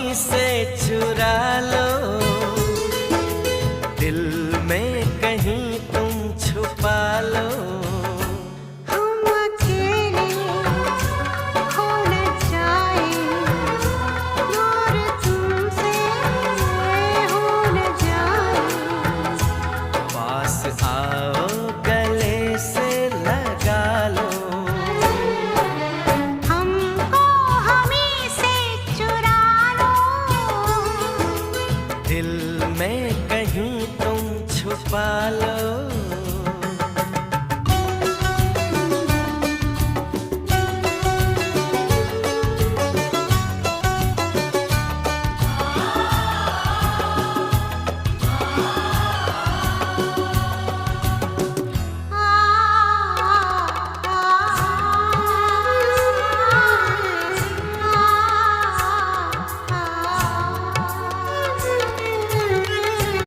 वहीं से चुरा लो, दिल में कहीं तुम छुपा लो। हम अकेले खो न जाए और तुमसे हो न जाए। पास आओ